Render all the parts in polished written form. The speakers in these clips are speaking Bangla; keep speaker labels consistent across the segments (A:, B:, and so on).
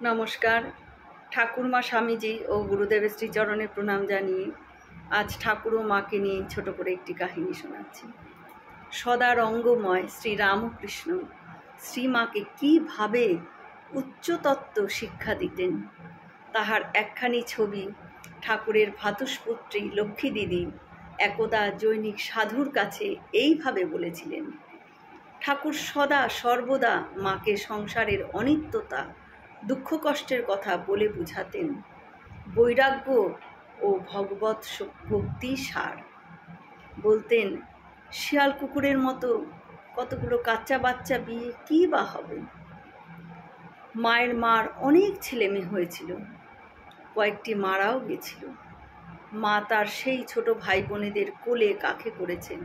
A: নমস্কার। ঠাকুরমা স্বামীজি ও গুরুদেবের শ্রীচরণে প্রণাম জানিয়ে আজ ঠাকুর ও মাকে নিয়ে ছোট করে একটি কাহিনী শোনাচ্ছি। সদা রঙ্গময় শ্রী রামকৃষ্ণ শ্রীমাকে কীভাবে উচ্চতত্ত্ব শিক্ষা দিতেন তাহার একখানি ছবি ঠাকুরের ভ্রাতুষ্পুত্রী লক্ষ্মী দিদি একদা জৈনিক সাধুর কাছে এইভাবে বলেছিলেন। ঠাকুর সদা সর্বদা মাকে সংসারের অনিত্যতা দুঃখ কষ্টের কথা বলে বুঝাতেন। বৈরাগ্য ও ভগবৎ ভক্তি সার বলতেন, শিয়াল কুকুরের মতো কতগুলো কাচ্চা বাচ্চা বিয়ে কী বা হবে। মার অনেক ছেলে মেয়ে হয়েছিল, কয়েকটি মারাও গেছিল। মা তার সেই ছোট ভাই বোনেদের কোলে কাঁখে করেছেন।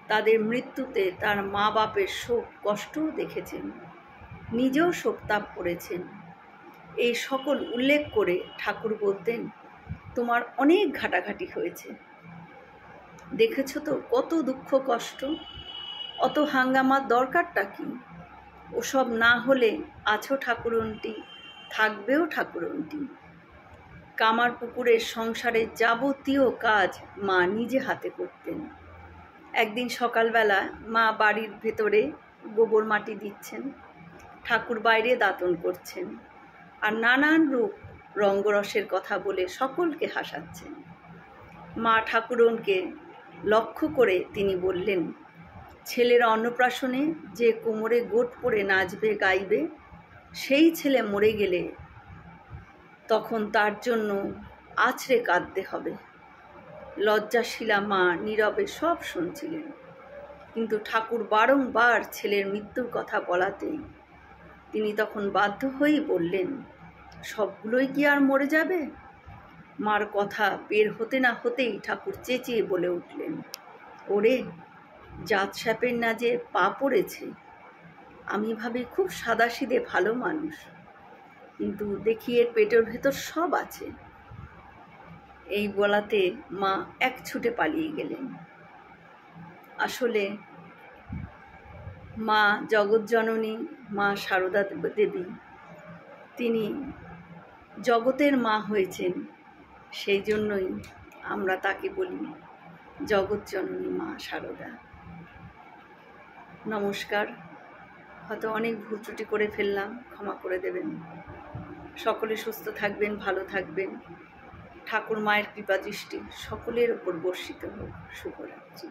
A: তাদের মৃত্যুতে তার মা বাপের শোক কষ্টও দেখেছেন, নিজেও শোকতাপ করেছেন। এই সকল উল্লেখ করে ঠাকুর বলতেন, তোমার অনেক ঘাটাঘাটি হয়েছে, দেখেছ তো কত দুঃখ কষ্ট, অত হাঙ্গামার দরকারটা কি? ওসব না হলে আছো ঠাকুরনটি, থাকবেও ঠাকুরনটি। কামার পুকুরের সংসারের যাবতীয় কাজ মা নিজে হাতে করতেন। একদিন সকালবেলা মা বাড়ির ভেতরে গোবর মাটি দিচ্ছেন, ঠাকুর বাইরে দাঁতন করছেন, আর নানান রূপ রঙ্গরসের কথা বলে সকলকে হাসাচ্ছেন। মা ঠাকুরনকে লক্ষ্য করে তিনি বললেন, ছেলের অন্নপ্রাশনে যে কোমরে গোট পরে নাচবে গাইবে, সেই ছেলে মরে গেলে তখন তার জন্য আছড়ে কাঁদতে হবে। লজ্জাশীলা মা নীরবে সব শুনছিলেন, কিন্তু ঠাকুর বারংবার ছেলের মৃত্যুর কথা বলাতেই তিনি তখন বাধ্য হয়েই বললেন, সবগুলোই কি আর মরে যাবে? মার কথা বের হতে না হতেই ঠাকুর চেঁচিয়ে বলে উঠলেন, ওরে, জাত সাপের না যে পা পড়েছে। আমি ভাবি খুব সাদাসিধে ভালো মানুষ, কিন্তু দেখি এর পেটের ভেতর সব আছে। এই বলাতে মা এক ছুটে পালিয়ে গেলেন। আসলে মা জগৎজননী মা সারদা দেবী, তিনি জগতের মা হয়েছেন, সেই জন্যই আমরা তাকে বলি জগৎজননী মা সারদা। নমস্কার। হয়তো অনেক ভুল ত্রুটি করে ফেললাম, ক্ষমা করে দেবেন। সকলে সুস্থ থাকবেন, ভালো থাকবেন। ঠাকুর মায়ের কৃপা দৃষ্টি সকলের ওপর বর্ষিত হোক। শুভরাত্রি।